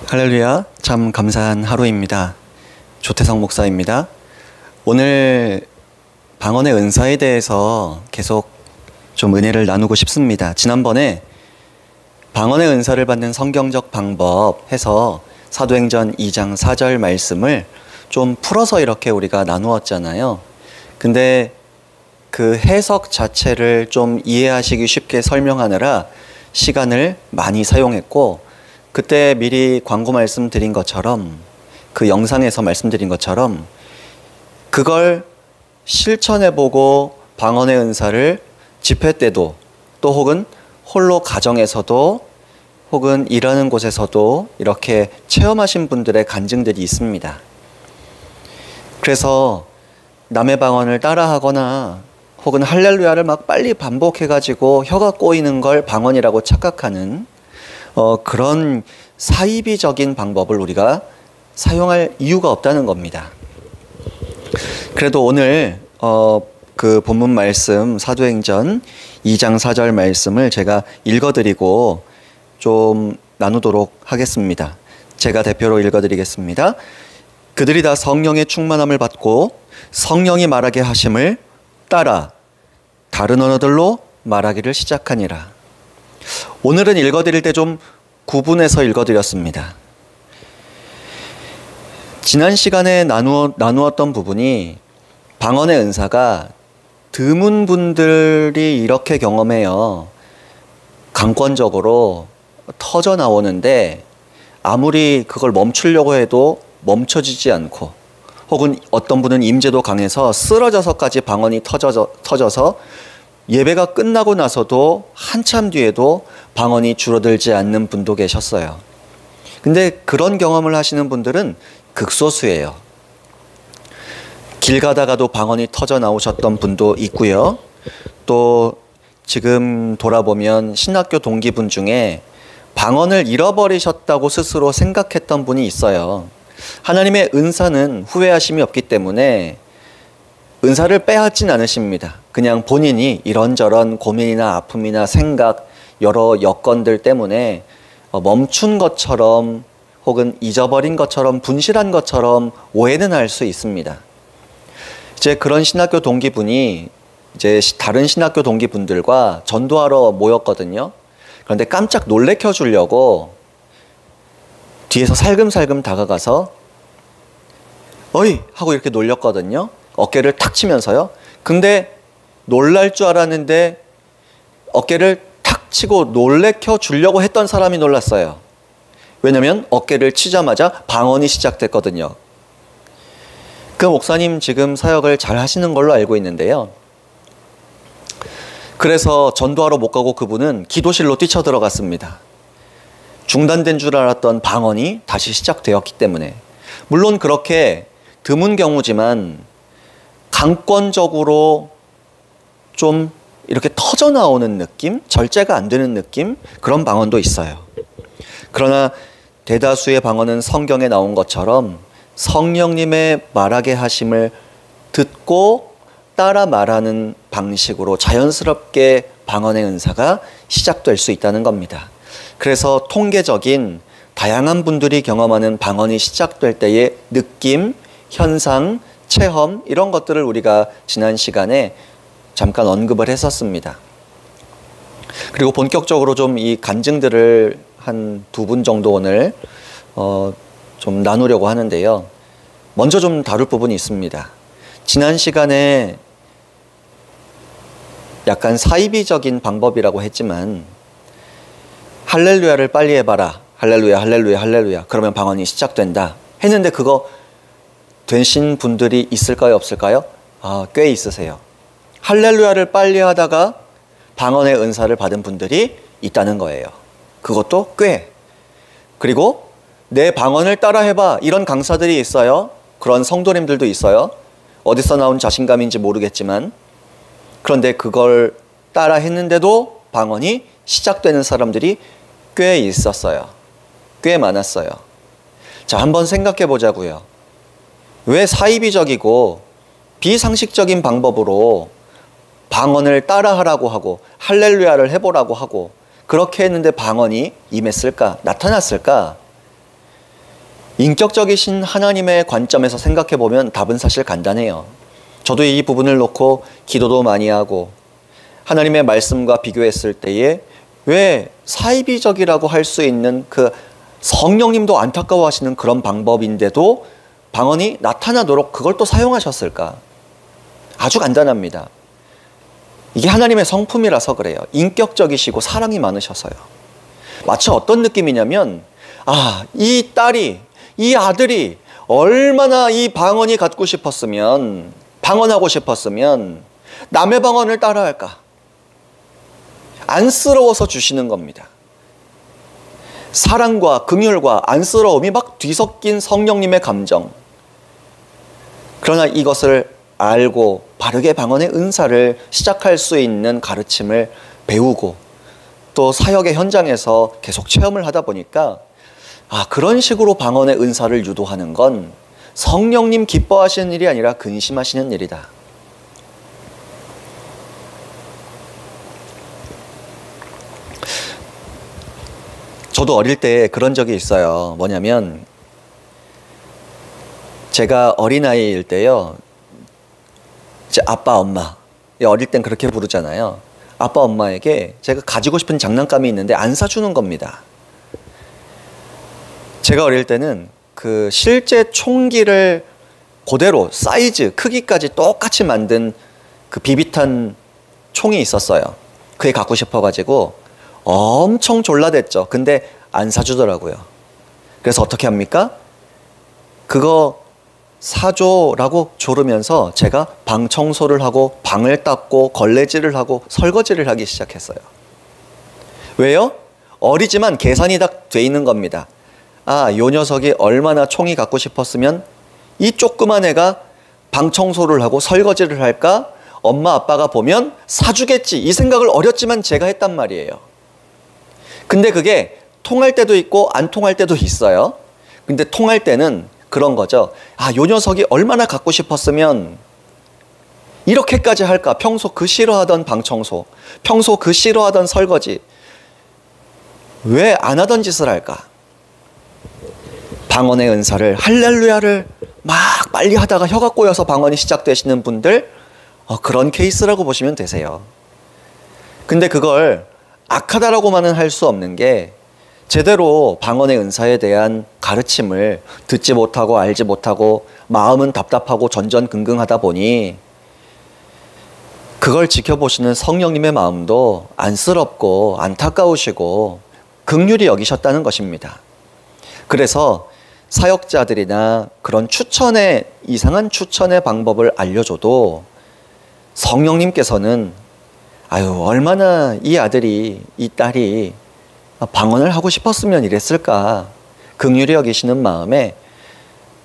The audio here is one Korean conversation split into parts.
할렐루야, 참 감사한 하루입니다. 조태성 목사입니다. 오늘 방언의 은사에 대해서 계속 좀 은혜를 나누고 싶습니다. 지난번에 방언의 은사를 받는 성경적 방법 해서 사도행전 2장 4절 말씀을 좀 풀어서 이렇게 우리가 나누었잖아요. 근데 그 해석 자체를 좀 이해하시기 쉽게 설명하느라 시간을 많이 사용했고, 그때 미리 광고 말씀드린 것처럼, 그 영상에서 말씀드린 것처럼 그걸 실천해보고 방언의 은사를 집회 때도, 또 혹은 홀로 가정에서도, 혹은 일하는 곳에서도 이렇게 체험하신 분들의 간증들이 있습니다. 그래서 남의 방언을 따라하거나 혹은 할렐루야를 막 빨리 반복해가지고 혀가 꼬이는 걸 방언이라고 착각하는 그런 사이비적인 방법을 우리가 사용할 이유가 없다는 겁니다. 그래도 오늘 그 본문 말씀 사도행전 2장 4절 말씀을 제가 읽어드리고 좀 나누도록 하겠습니다. 제가 대표로 읽어드리겠습니다. 그들이 다 성령의 충만함을 받고 성령이 말하게 하심을 따라 다른 언어들로 말하기를 시작하니라. 오늘은 읽어드릴 때 좀 구분해서 읽어드렸습니다. 지난 시간에 나누었던 부분이 방언의 은사가 드문 분들이 이렇게 경험해요. 강권적으로 터져 나오는데 아무리 그걸 멈추려고 해도 멈춰지지 않고, 혹은 어떤 분은 임재도 강해서 쓰러져서까지 방언이 터져서 예배가 끝나고 나서도 한참 뒤에도 방언이 줄어들지 않는 분도 계셨어요. 근데 그런 경험을 하시는 분들은 극소수예요. 길 가다가도 방언이 터져 나오셨던 분도 있고요. 또 지금 돌아보면 신학교 동기분 중에 방언을 잃어버리셨다고 스스로 생각했던 분이 있어요. 하나님의 은사는 후회하심이 없기 때문에 은사를 빼앗진 않으십니다. 그냥 본인이 이런저런 고민이나 아픔이나 생각, 여러 여건들 때문에 멈춘 것처럼 혹은 잊어버린 것처럼 분실한 것처럼 오해는 할 수 있습니다. 이제 그런 신학교 동기분이 이제 다른 신학교 동기분들과 전도하러 모였거든요. 그런데 깜짝 놀래켜 주려고 뒤에서 살금살금 다가가서 어이! 하고 이렇게 놀렸거든요. 어깨를 탁 치면서요. 근데 놀랄 줄 알았는데 어깨를 탁 치고 놀래켜 주려고 했던 사람이 놀랐어요. 왜냐면 어깨를 치자마자 방언이 시작됐거든요. 그 목사님 지금 사역을 잘 하시는 걸로 알고 있는데요. 그래서 전도하러 못 가고 그분은 기도실로 뛰쳐들어갔습니다. 중단된 줄 알았던 방언이 다시 시작되었기 때문에. 물론 그렇게 드문 경우지만 강권적으로 좀 이렇게 터져 나오는 느낌, 절제가 안 되는 느낌, 그런 방언도 있어요. 그러나 대다수의 방언은 성경에 나온 것처럼 성령님의 말하게 하심을 듣고 따라 말하는 방식으로 자연스럽게 방언의 은사가 시작될 수 있다는 겁니다. 그래서 통계적인 다양한 분들이 경험하는 방언이 시작될 때의 느낌, 현상, 체험, 이런 것들을 우리가 지난 시간에 잠깐 언급을 했었습니다. 그리고 본격적으로 좀 이 간증들을 한 2분 정도 오늘 좀 나누려고 하는데요. 먼저 좀 다룰 부분이 있습니다. 지난 시간에 약간 사이비적인 방법이라고 했지만 할렐루야를 빨리 해봐라. 할렐루야, 할렐루야, 할렐루야. 그러면 방언이 시작된다. 했는데 그거 되신 분들이 있을까요, 없을까요? 꽤 있으세요. 할렐루야를 빨리 하다가 방언의 은사를 받은 분들이 있다는 거예요. 그것도 꽤. 그리고 내 방언을 따라 해봐. 이런 강사들이 있어요. 그런 성도님들도 있어요. 어디서 나온 자신감인지 모르겠지만. 그런데 그걸 따라 했는데도 방언이 시작되는 사람들이 꽤 있었어요. 꽤 많았어요. 자, 한번 생각해 보자고요. 왜 사이비적이고 비상식적인 방법으로 방언을 따라하라고 하고 할렐루야를 해보라고 하고 그렇게 했는데 방언이 임했을까? 나타났을까? 인격적이신 하나님의 관점에서 생각해 보면 답은 사실 간단해요. 저도 이 부분을 놓고 기도도 많이 하고 하나님의 말씀과 비교했을 때에 왜 사이비적이라고 할 수 있는 그 성령님도 안타까워하시는 그런 방법인데도 방언이 나타나도록 그걸 또 사용하셨을까? 아주 간단합니다. 이게 하나님의 성품이라서 그래요. 인격적이시고 사랑이 많으셔서요. 마치 어떤 느낌이냐면 이 딸이, 이 아들이 얼마나 이 방언이 갖고 싶었으면, 방언하고 싶었으면 남의 방언을 따라할까? 안쓰러워서 주시는 겁니다. 사랑과 긍휼과 안쓰러움이 막 뒤섞인 성령님의 감정. 그러나 이것을 알고 바르게 방언의 은사를 시작할 수 있는 가르침을 배우고 또 사역의 현장에서 계속 체험을 하다 보니까 그런 식으로 방언의 은사를 유도하는 건 성령님 기뻐하시는 일이 아니라 근심하시는 일이다. 저도 어릴 때 그런 적이 있어요. 뭐냐면 제가 어린아이일 때요, 제 아빠 엄마, 어릴 땐 그렇게 부르잖아요. 아빠 엄마에게 제가 가지고 싶은 장난감이 있는데 안 사주는 겁니다. 제가 어릴 때는 그 실제 총기를 그대로 사이즈, 크기까지 똑같이 만든 그 비비탄 총이 있었어요. 그게 갖고 싶어가지고 엄청 졸라댔죠. 근데 안 사주더라고요. 그래서 어떻게 합니까? 그거 사줘라고 조르면서 제가 방 청소를 하고 방을 닦고 걸레질을 하고 설거지를 하기 시작했어요. 왜요? 어리지만 계산이 다 돼 있는 겁니다. 요 녀석이 얼마나 총이 갖고 싶었으면 이 조그만 애가 방 청소를 하고 설거지를 할까? 엄마 아빠가 보면 사주겠지, 이 생각을 어렸지만 제가 했단 말이에요. 근데 그게 통할 때도 있고 안 통할 때도 있어요. 근데 통할 때는 그런 거죠. 요 녀석이 얼마나 갖고 싶었으면 이렇게까지 할까? 평소 그 싫어하던 방 청소, 평소 그 싫어하던 설거지, 왜 안 하던 짓을 할까? 방언의 은사를, 할렐루야를 막 빨리 하다가 혀가 꼬여서 방언이 시작되시는 분들, 그런 케이스라고 보시면 되세요. 근데 그걸 악하다라고만은 할 수 없는 게, 제대로 방언의 은사에 대한 가르침을 듣지 못하고 알지 못하고 마음은 답답하고 전전긍긍하다 보니 그걸 지켜보시는 성령님의 마음도 안쓰럽고 안타까우시고 긍휼히 여기셨다는 것입니다. 그래서 사역자들이나 그런 이상한 추천의 방법을 알려줘도 성령님께서는 얼마나 이 아들이, 이 딸이 방언을 하고 싶었으면 이랬을까, 긍휼히 여기시는 마음에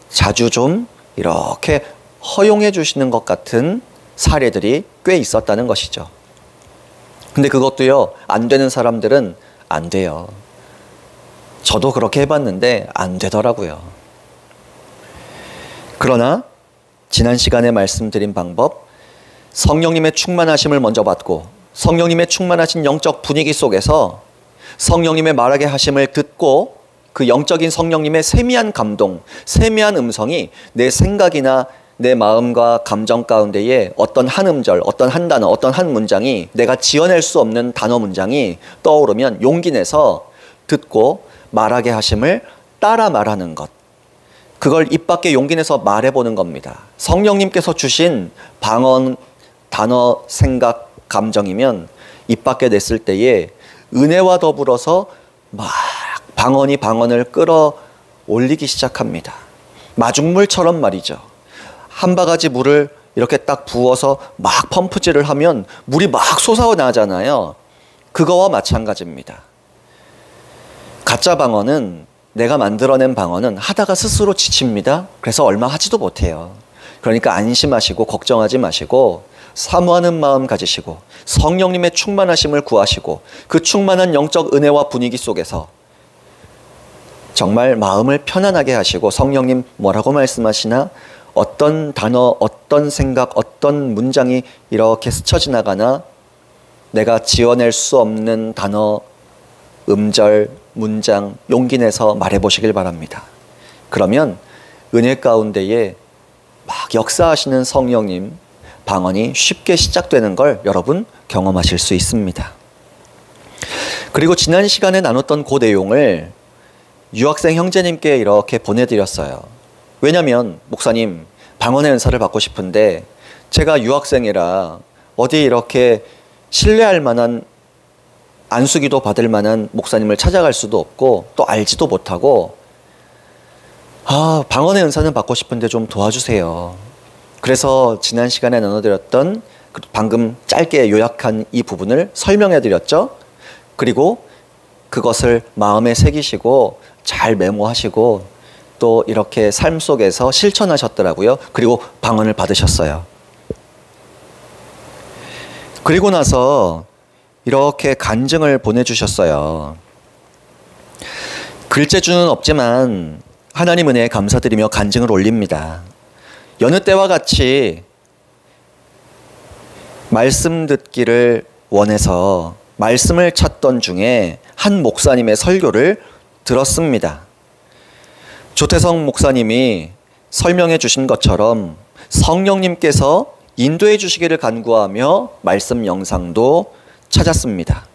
자주 좀 이렇게 허용해 주시는 것 같은 사례들이 꽤 있었다는 것이죠. 근데 그것도요, 안 되는 사람들은 안 돼요. 저도 그렇게 해봤는데 안 되더라고요. 그러나 지난 시간에 말씀드린 방법, 성령님의 충만하심을 먼저 받고 성령님의 충만하신 영적 분위기 속에서 성령님의 말하게 하심을 듣고 그 영적인 성령님의 세미한 감동, 세미한 음성이 내 생각이나 내 마음과 감정 가운데에 어떤 한 음절, 어떤 한 단어, 어떤 한 문장이, 내가 지어낼 수 없는 단어 문장이 떠오르면 용기 내서 듣고 말하게 하심을 따라 말하는 것, 그걸 입 밖에 용기 내서 말해보는 겁니다. 성령님께서 주신 방언, 단어, 생각, 감정이면 입 밖에 냈을 때에 은혜와 더불어서 막 방언을 끌어올리기 시작합니다. 마중물처럼 말이죠. 한 바가지 물을 이렇게 딱 부어서 막 펌프질을 하면 물이 막 솟아나잖아요. 그거와 마찬가지입니다. 가짜 방언은, 내가 만들어낸 방언은 하다가 스스로 지칩니다. 그래서 얼마 하지도 못해요. 그러니까 안심하시고 걱정하지 마시고 사모하는 마음 가지시고 성령님의 충만하심을 구하시고 그 충만한 영적 은혜와 분위기 속에서 정말 마음을 편안하게 하시고, 성령님 뭐라고 말씀하시나, 어떤 단어, 어떤 생각, 어떤 문장이 이렇게 스쳐 지나가나 내가 지어낼 수 없는 단어, 음절, 문장 용기 내서 말해보시길 바랍니다. 그러면 은혜 가운데에 막 역사하시는 성령님 방언이 쉽게 시작되는 걸 여러분 경험하실 수 있습니다. 그리고 지난 시간에 나눴던 그 내용을 유학생 형제님께 이렇게 보내드렸어요. 왜냐하면 목사님 방언의 은사를 받고 싶은데 제가 유학생이라 어디 이렇게 신뢰할 만한 안수기도 받을 만한 목사님을 찾아갈 수도 없고 또 알지도 못하고 방언의 은사는 받고 싶은데 좀 도와주세요. 그래서 지난 시간에 나눠드렸던 방금 짧게 요약한 이 부분을 설명해드렸죠. 그리고 그것을 마음에 새기시고 잘 메모하시고 또 이렇게 삶 속에서 실천하셨더라고요. 그리고 방언을 받으셨어요. 그리고 나서 이렇게 간증을 보내주셨어요. 글재주는 없지만 하나님 은혜에 감사드리며 간증을 올립니다. 여느 때와 같이 말씀 듣기를 원해서 말씀을 찾던 중에 한 목사님의 설교를 들었습니다. 조태성 목사님이 설명해 주신 것처럼 성령님께서 인도해 주시기를 간구하며 말씀 영상도 찾았습니다.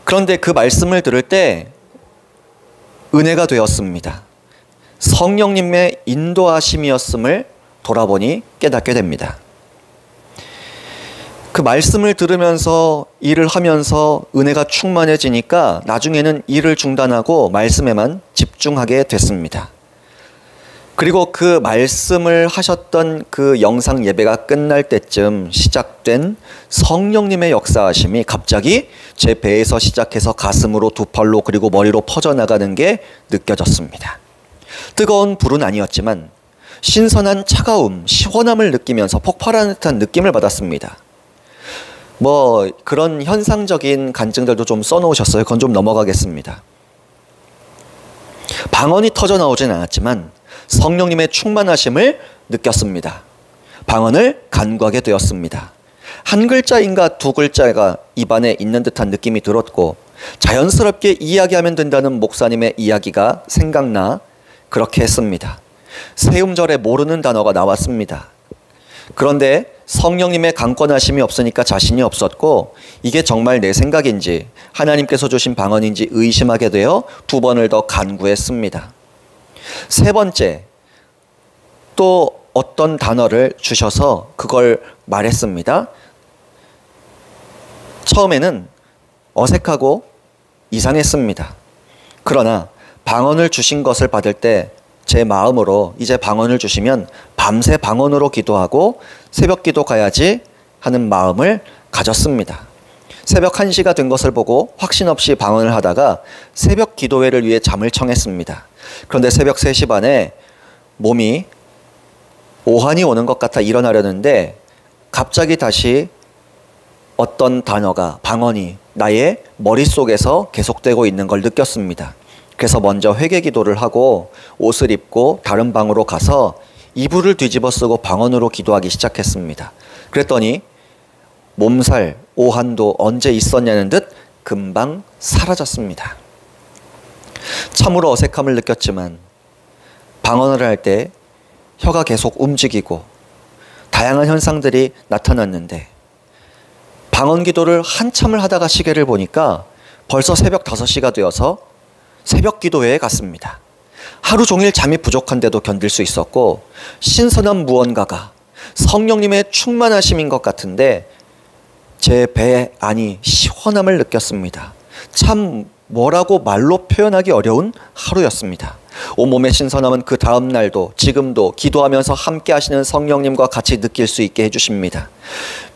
그런데 그 말씀을 들을 때 은혜가 되었습니다. 성령님의 인도하심이었음을 돌아보니 깨닫게 됩니다. 그 말씀을 들으면서 일을 하면서 은혜가 충만해지니까 나중에는 일을 중단하고 말씀에만 집중하게 됐습니다. 그리고 그 말씀을 하셨던 그 영상 예배가 끝날 때쯤 시작된 성령님의 역사하심이 갑자기 제 배에서 시작해서 가슴으로 두 팔로 그리고 머리로 퍼져나가는 게 느껴졌습니다. 뜨거운 불은 아니었지만 신선한 차가움, 시원함을 느끼면서 폭발하는 듯한 느낌을 받았습니다. 그런 현상적인 간증들도 좀 써놓으셨어요. 그건 좀 넘어가겠습니다. 방언이 터져 나오진 않았지만 성령님의 충만하심을 느꼈습니다. 방언을 간구하게 되었습니다. 한 글자인가 두 글자가 입안에 있는 듯한 느낌이 들었고 자연스럽게 이야기하면 된다는 목사님의 이야기가 생각나 그렇게 했습니다. 세음절에 모르는 단어가 나왔습니다. 그런데 성령님의 강권하심이 없으니까 자신이 없었고 이게 정말 내 생각인지 하나님께서 주신 방언인지 의심하게 되어 두 번을 더 간구했습니다. 세 번째, 또 어떤 단어를 주셔서 그걸 말했습니다. 처음에는 어색하고 이상했습니다. 그러나 방언을 주신 것을 받을 때 제 마음으로 이제 방언을 주시면 밤새 방언으로 기도하고 새벽 기도 가야지 하는 마음을 가졌습니다. 새벽 1시가 된 것을 보고 확신 없이 방언을 하다가 새벽 기도회를 위해 잠을 청했습니다. 그런데 새벽 3시 반에 몸이 오한이 오는 것 같아 일어나려는데 갑자기 다시 어떤 단어가 방언이 나의 머릿속에서 계속되고 있는 걸 느꼈습니다. 그래서 먼저 회개 기도를 하고 옷을 입고 다른 방으로 가서 이불을 뒤집어 쓰고 방언으로 기도하기 시작했습니다. 그랬더니 몸살, 오한도 언제 있었냐는 듯 금방 사라졌습니다. 참으로 어색함을 느꼈지만 방언을 할 때 혀가 계속 움직이고 다양한 현상들이 나타났는데 방언 기도를 한참을 하다가 시계를 보니까 벌써 새벽 5시가 되어서 새벽 기도회에 갔습니다. 하루 종일 잠이 부족한데도 견딜 수 있었고 신선한 무언가가 성령님의 충만하심인 것 같은데 제 배 안이 시원함을 느꼈습니다. 참 뭐라고 말로 표현하기 어려운 하루였습니다. 온몸의 신선함은 그 다음 날도 지금도 기도하면서 함께 하시는 성령님과 같이 느낄 수 있게 해주십니다.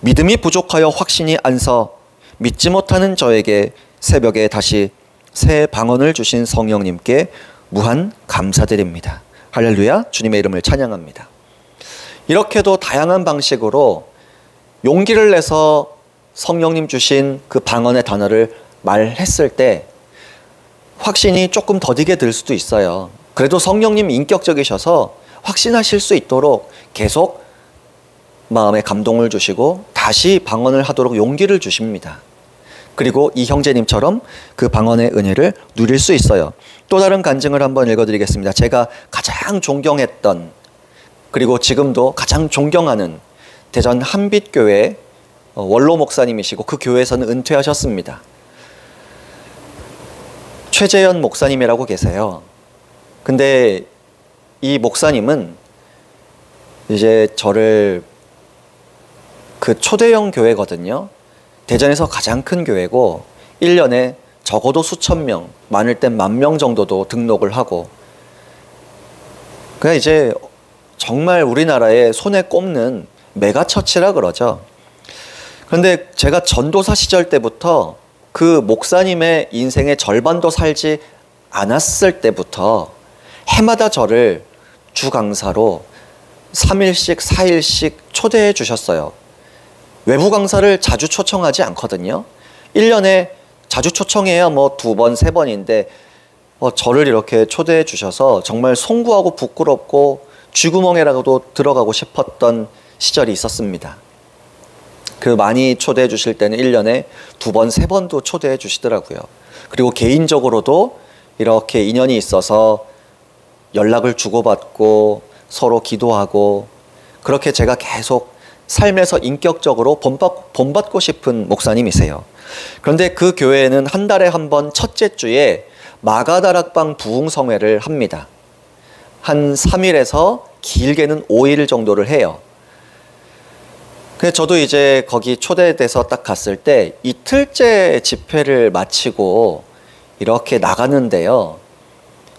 믿음이 부족하여 확신이 안 서 믿지 못하는 저에게 새벽에 다시 새 방언을 주신 성령님께 무한 감사드립니다. 할렐루야, 주님의 이름을 찬양합니다. 이렇게도 다양한 방식으로 용기를 내서 성령님 주신 그 방언의 단어를 말했을 때 확신이 조금 더디게 들 수도 있어요. 그래도 성령님 인격적이셔서 확신하실 수 있도록 계속 마음에 감동을 주시고 다시 방언을 하도록 용기를 주십니다. 그리고 이 형제님처럼 그 방언의 은혜를 누릴 수 있어요. 또 다른 간증을 한번 읽어드리겠습니다. 제가 가장 존경했던, 그리고 지금도 가장 존경하는 대전 한빛교회 원로 목사님이시고 그 교회에서는 은퇴하셨습니다. 최재현 목사님이라고 계세요. 근데 이 목사님은 이제 저를, 그 초대형 교회거든요. 대전에서 가장 큰 교회고 1년에 적어도 수천 명, 많을 땐 10,000명 정도도 등록을 하고, 그냥 이제 정말 우리나라에 손에 꼽는 메가처치라 그러죠. 그런데 제가 전도사 시절 때부터 그 목사님의 인생의 절반도 살지 않았을 때부터 해마다 저를 주 강사로 3일씩 4일씩 초대해 주셨어요. 외부 강사를 자주 초청하지 않거든요. 1년에 자주 초청해야 뭐 2번, 3번인데 저를 이렇게 초대해 주셔서 정말 송구하고 부끄럽고 쥐구멍에라도 들어가고 싶었던 시절이 있었습니다. 그 많이 초대해 주실 때는 1년에 2번, 3번도 초대해 주시더라고요. 그리고 개인적으로도 이렇게 인연이 있어서 연락을 주고받고 서로 기도하고, 그렇게 제가 계속 삶에서 인격적으로 본받고 싶은 목사님이세요. 그런데 그 교회는 한 달에 한 번 첫째 주에 마가다락방 부흥성회를 합니다. 한 3일에서 길게는 5일 정도를 해요. 그래서 저도 이제 거기 초대돼서 딱 갔을 때 이틀째 집회를 마치고 이렇게 나가는데요.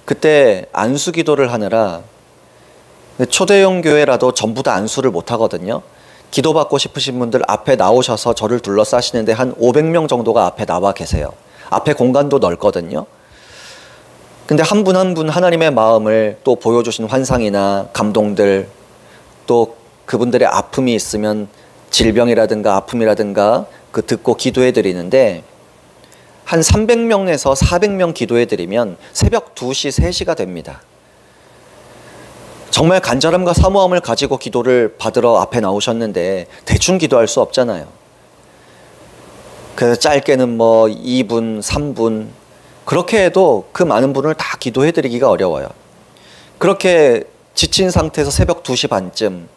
그때 안수 기도를 하느라, 초대형 교회라도 전부 다 안수를 못 하거든요. 기도받고 싶으신 분들 앞에 나오셔서 저를 둘러싸시는데 한 500명 정도가 앞에 나와 계세요. 앞에 공간도 넓거든요. 근데 한 분 한 분 하나님의 마음을 또 보여주신 환상이나 감동들, 또 그분들의 아픔이 있으면 질병이라든가 아픔이라든가 그 듣고 기도해 드리는데, 한 300명에서 400명 기도해 드리면 새벽 2시, 3시가 됩니다. 정말 간절함과 사모함을 가지고 기도를 받으러 앞에 나오셨는데 대충 기도할 수 없잖아요. 그래서 짧게는 뭐 2분, 3분, 그렇게 해도 그 많은 분을 다 기도해 드리기가 어려워요. 그렇게 지친 상태에서 새벽 2시 반쯤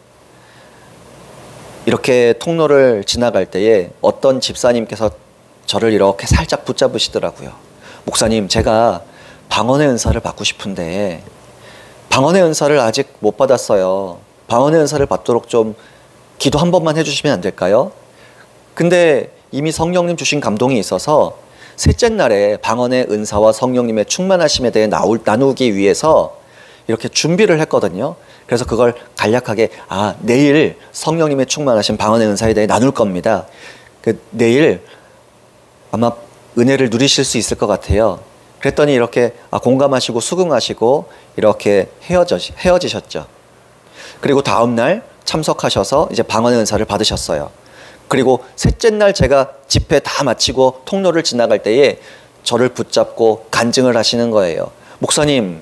이렇게 통로를 지나갈 때에 어떤 집사님께서 저를 이렇게 살짝 붙잡으시더라고요. 목사님, 제가 방언의 은사를 받고 싶은데 방언의 은사를 아직 못 받았어요. 방언의 은사를 받도록 좀 기도 한 번만 해주시면 안 될까요? 근데 이미 성령님 주신 감동이 있어서 셋째 날에 방언의 은사와 성령님의 충만하심에 대해 나누기 위해서 이렇게 준비를 했거든요. 그래서 그걸 간략하게, 내일 성령님의 충만하신 방언의 은사에 대해 나눌 겁니다. 내일 아마 은혜를 누리실 수 있을 것 같아요. 그랬더니 이렇게 공감하시고 수긍하시고 이렇게 헤어지셨죠. 그리고 다음 날 참석하셔서 이제 방언의 은사를 받으셨어요. 그리고 셋째 날 제가 집회 다 마치고 통로를 지나갈 때에 저를 붙잡고 간증을 하시는 거예요. 목사님,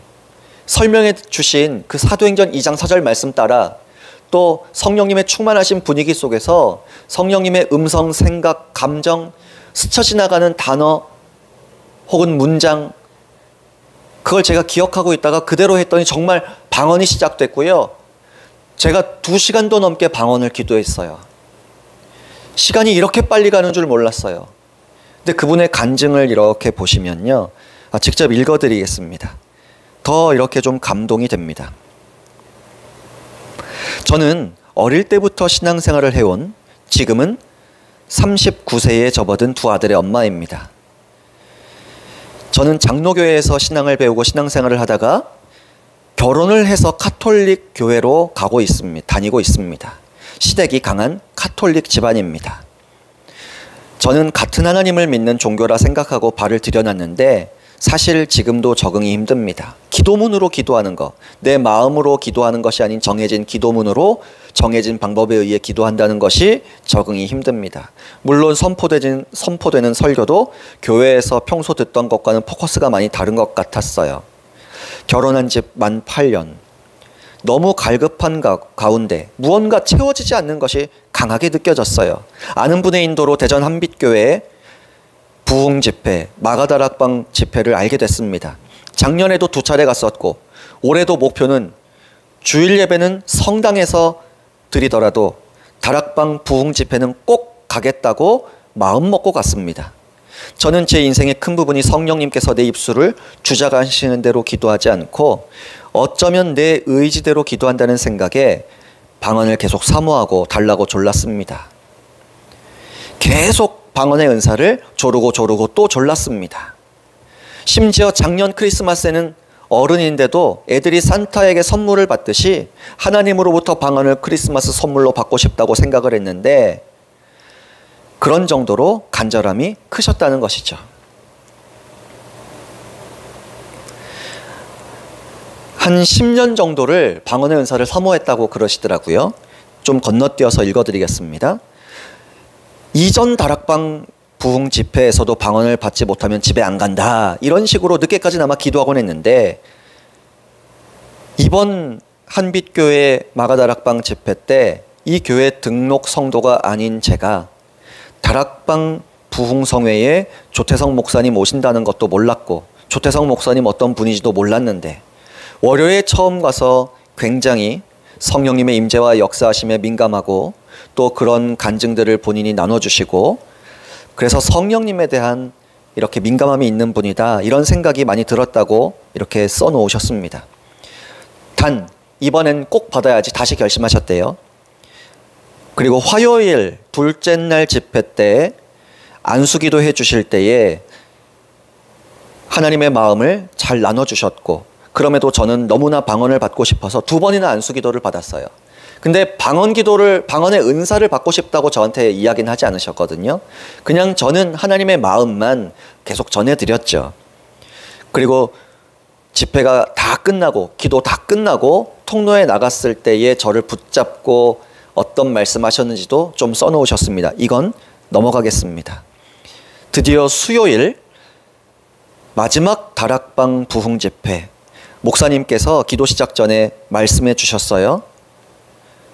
설명해 주신 그 사도행전 2장 4절 말씀 따라 또 성령님의 충만하신 분위기 속에서 성령님의 음성, 생각, 감정, 스쳐 지나가는 단어 혹은 문장, 그걸 제가 기억하고 있다가 그대로 했더니 정말 방언이 시작됐고요. 제가 2시간도 넘게 방언을 기도했어요. 시간이 이렇게 빨리 가는 줄 몰랐어요. 근데 그분의 간증을 이렇게 보시면요, 직접 읽어드리겠습니다. 더 이렇게 좀 감동이 됩니다. 저는 어릴 때부터 신앙생활을 해온, 지금은 39세에 접어든 2 아들의 엄마입니다. 저는 장로교회에서 신앙을 배우고 신앙생활을 하다가 결혼을 해서 카톨릭 교회로 다니고 있습니다. 시댁이 강한 카톨릭 집안입니다. 저는 같은 하나님을 믿는 종교라 생각하고 발을 들여놨는데 사실 지금도 적응이 힘듭니다. 기도문으로 기도하는 것, 내 마음으로 기도하는 것이 아닌 정해진 기도문으로 정해진 방법에 의해 기도한다는 것이 적응이 힘듭니다. 물론 선포되는 설교도 교회에서 평소 듣던 것과는 포커스가 많이 다른 것 같았어요. 결혼한 지 만 8년. 너무 갈급한 가운데 무언가 채워지지 않는 것이 강하게 느껴졌어요. 아는 분의 인도로 대전 한빛교회에 부흥 집회, 마가다락방 집회를 알게 됐습니다. 작년에도 2차례 갔었고 올해도 목표는 주일 예배는 성당에서 드리더라도 다락방 부흥 집회는 꼭 가겠다고 마음 먹고 갔습니다. 저는 제 인생의 큰 부분이 성령님께서 내 입술을 주장하시는 대로 기도하지 않고 어쩌면 내 의지대로 기도한다는 생각에 방언을 계속 사모하고 달라고 졸랐습니다. 계속 방언의 은사를 조르고 또 졸랐습니다. 심지어 작년 크리스마스에는 어른인데도 애들이 산타에게 선물을 받듯이 하나님으로부터 방언을 크리스마스 선물로 받고 싶다고 생각을 했는데 그런 정도로 간절함이 크셨다는 것이죠. 한 10년 정도를 방언의 은사를 사모했다고 그러시더라고요. 좀 건너뛰어서 읽어드리겠습니다. 이전 다락방 부흥 집회에서도 방언을 받지 못하면 집에 안 간다, 이런 식으로 늦게까지나마 기도하곤 했는데 이번 한빛교회 마가다락방 집회 때 이 교회 등록 성도가 아닌 제가 다락방 부흥성회에 조태성 목사님 오신다는 것도 몰랐고 조태성 목사님 어떤 분인지도 몰랐는데 월요일에 처음 가서 굉장히 성령님의 임재와 역사하심에 민감하고 또 그런 간증들을 본인이 나눠주시고 그래서 성령님에 대한 이렇게 민감함이 있는 분이다, 이런 생각이 많이 들었다고 이렇게 써놓으셨습니다. 단 이번엔 꼭 받아야지 다시 결심하셨대요. 그리고 화요일 둘째 날 집회 때 안수기도 해주실 때에 하나님의 마음을 잘 나눠주셨고 그럼에도 저는 너무나 방언을 받고 싶어서 2번이나 안수기도를 받았어요. 근데 방언의 은사를 받고 싶다고 저한테 이야기는 하지 않으셨거든요. 그냥 저는 하나님의 마음만 계속 전해드렸죠. 그리고 집회가 다 끝나고 기도 다 끝나고 통로에 나갔을 때에 저를 붙잡고 어떤 말씀하셨는지도 좀 써놓으셨습니다. 이건 넘어가겠습니다. 드디어 수요일 마지막 다락방 부흥 집회, 목사님께서 기도 시작 전에 말씀해 주셨어요.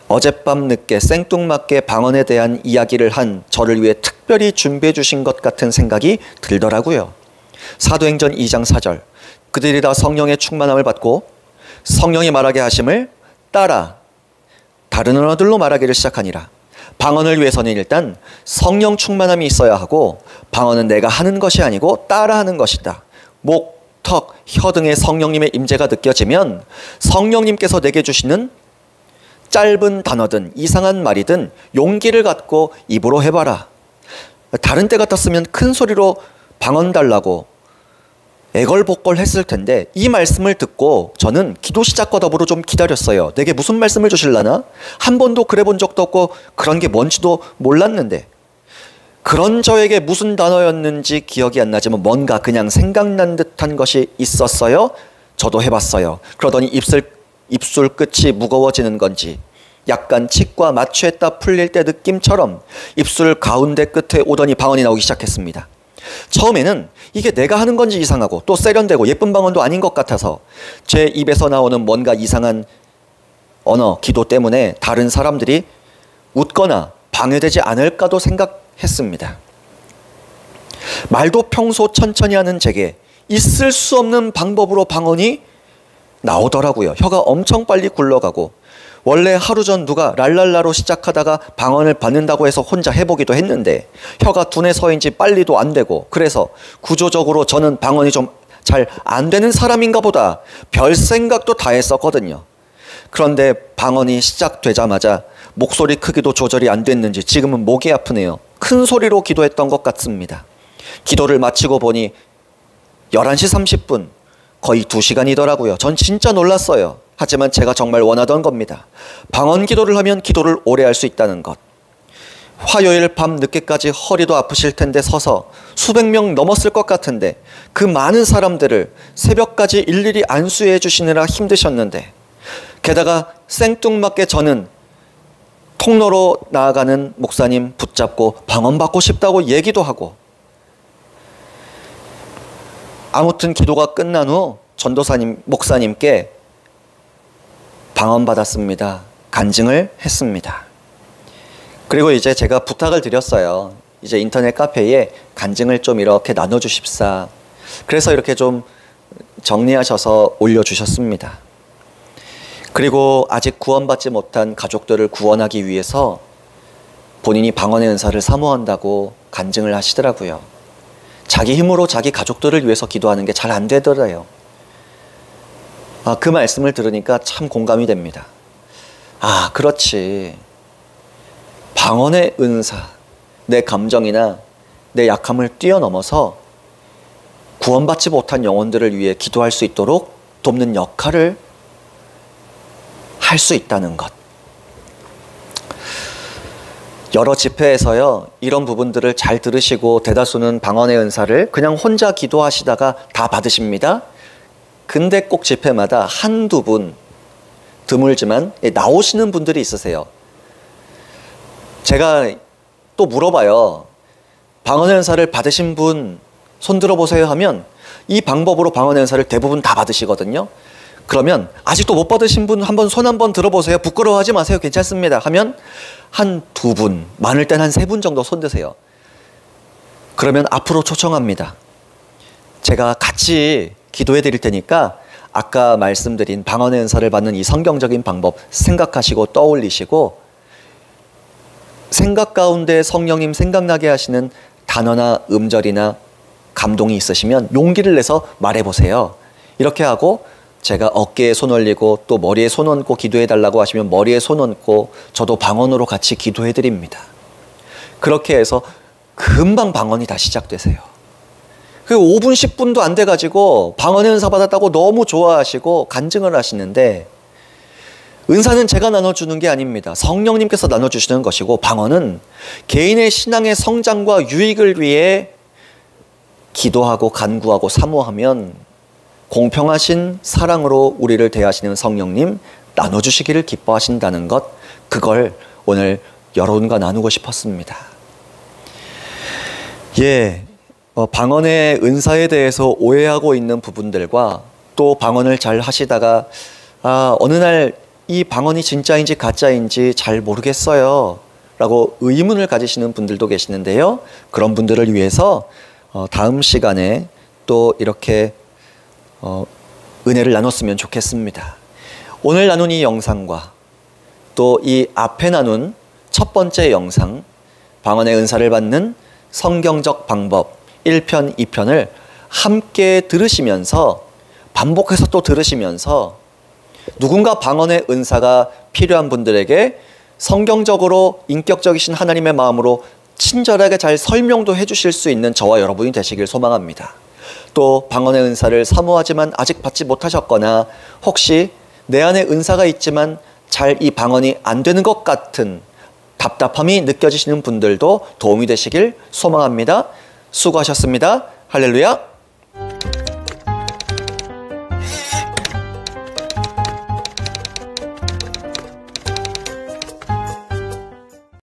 어젯밤 늦게 생뚱맞게 방언에 대한 이야기를 한 저를 위해 특별히 준비해 주신 것 같은 생각이 들더라고요. 사도행전 2장 4절, 그들이 다 성령의 충만함을 받고 성령이 말하게 하심을 따라 다른 언어들로 말하기를 시작하니라. 방언을 위해서는 일단 성령 충만함이 있어야 하고 방언은 내가 하는 것이 아니고 따라하는 것이다. 목, 턱, 혀 등의 성령님의 임재가 느껴지면 성령님께서 내게 주시는 짧은 단어든 이상한 말이든 용기를 갖고 입으로 해봐라. 다른 때 같았으면 큰 소리로 방언 달라고 애걸복걸 했을 텐데 이 말씀을 듣고 저는 기도 시작과 더불어 좀 기다렸어요. 내게 무슨 말씀을 주실라나? 한 번도 그래 본 적도 없고 그런 게 뭔지도 몰랐는데 그런 저에게 무슨 단어였는지 기억이 안 나지만 뭔가 그냥 생각난 듯한 것이 있었어요. 저도 해봤어요. 그러더니 입술 끝이 무거워지는 건지 약간 치과 마취했다 풀릴 때 느낌처럼 입술 가운데 끝에 오더니 방언이 나오기 시작했습니다. 처음에는 이게 내가 하는 건지 이상하고 또 세련되고 예쁜 방언도 아닌 것 같아서 제 입에서 나오는 뭔가 이상한 언어, 기도 때문에 다른 사람들이 웃거나 방해되지 않을까도 생각했습니다. 말도 평소 천천히 하는 제게 있을 수 없는 방법으로 방언이 나오더라고요. 혀가 엄청 빨리 굴러가고 원래 하루 전 누가 랄랄라로 시작하다가 방언을 받는다고 해서 혼자 해보기도 했는데 혀가 둔해 서인지 빨리도 안 되고 그래서 구조적으로 저는 방언이 좀 잘 안 되는 사람인가 보다 별 생각도 다 했었거든요. 그런데 방언이 시작되자마자 목소리 크기도 조절이 안 됐는지 지금은 목이 아프네요. 큰 소리로 기도했던 것 같습니다. 기도를 마치고 보니 11시 30분, 거의 2시간이더라고요. 전 진짜 놀랐어요. 하지만 제가 정말 원하던 겁니다. 방언 기도를 하면 기도를 오래 할 수 있다는 것. 화요일 밤 늦게까지 허리도 아프실 텐데 서서 수백 명 넘었을 것 같은데 그 많은 사람들을 새벽까지 일일이 안수해 주시느라 힘드셨는데 게다가 생뚱맞게 저는 통로로 나아가는 목사님 붙잡고 방언 받고 싶다고 얘기도 하고 아무튼 기도가 끝난 후 전도사님, 목사님께 방언 받았습니다. 간증을 했습니다. 그리고 이제 제가 부탁을 드렸어요. 이제 인터넷 카페에 간증을 좀 이렇게 나눠주십사. 그래서 이렇게 좀 정리하셔서 올려주셨습니다. 그리고 아직 구원받지 못한 가족들을 구원하기 위해서 본인이 방언의 은사를 사모한다고 간증을 하시더라고요. 자기 힘으로 자기 가족들을 위해서 기도하는 게 잘 안 되더래요. 그 말씀을 들으니까 참 공감이 됩니다. 그렇지. 방언의 은사, 내 감정이나 내 약함을 뛰어넘어서 구원받지 못한 영혼들을 위해 기도할 수 있도록 돕는 역할을 할 수 있다는 것. 여러 집회에서요, 이런 부분들을 잘 들으시고 대다수는 방언의 은사를 그냥 혼자 기도하시다가 다 받으십니다. 근데 꼭 집회마다 한두 분, 드물지만 나오시는 분들이 있으세요. 제가 또 물어봐요. 방언의 은사를 받으신 분 손 들어보세요 하면 이 방법으로 방언의 은사를 대부분 다 받으시거든요. 그러면 아직도 못 받으신 분 한번 손 한번 들어보세요. 부끄러워하지 마세요. 괜찮습니다. 하면 한 두 분, 많을 땐 한 세 분 정도 손 드세요. 그러면 앞으로 초청합니다. 제가 같이 기도해 드릴 테니까 아까 말씀드린 방언의 은사를 받는 이 성경적인 방법 생각하시고 떠올리시고 생각 가운데 성령님 생각나게 하시는 단어나 음절이나 감동이 있으시면 용기를 내서 말해보세요. 이렇게 하고 제가 어깨에 손 올리고 또 머리에 손 얹고 기도해 달라고 하시면 머리에 손 얹고 저도 방언으로 같이 기도해 드립니다. 그렇게 해서 금방 방언이 다 시작되세요. 그 5분 10분도 안 돼가지고 방언의 은사 받았다고 너무 좋아하시고 간증을 하시는데 은사는 제가 나눠주는 게 아닙니다. 성령님께서 나눠주시는 것이고 방언은 개인의 신앙의 성장과 유익을 위해 기도하고 간구하고 사모하면 공평하신 사랑으로 우리를 대하시는 성령님 나눠주시기를 기뻐하신다는 것, 그걸 오늘 여러분과 나누고 싶었습니다. 방언의 은사에 대해서 오해하고 있는 부분들과 또 방언을 잘 하시다가 어느 날 이 방언이 진짜인지 가짜인지 잘 모르겠어요 라고 의문을 가지시는 분들도 계시는데요. 그런 분들을 위해서 다음 시간에 또 이렇게 은혜를 나눴으면 좋겠습니다. 오늘 나눈 이 영상과 또 이 앞에 나눈 첫 번째 영상 방언의 은사를 받는 성경적 방법 1편, 2편을 함께 들으시면서 반복해서 또 들으시면서 누군가 방언의 은사가 필요한 분들에게 성경적으로 인격적이신 하나님의 마음으로 친절하게 잘 설명도 해주실 수 있는 저와 여러분이 되시길 소망합니다. 또 방언의 은사를 사모하지만 아직 받지 못하셨거나 혹시 내 안에 은사가 있지만 잘 이 방언이 안 되는 것 같은 답답함이 느껴지시는 분들도 도움이 되시길 소망합니다. 수고하셨습니다. 할렐루야.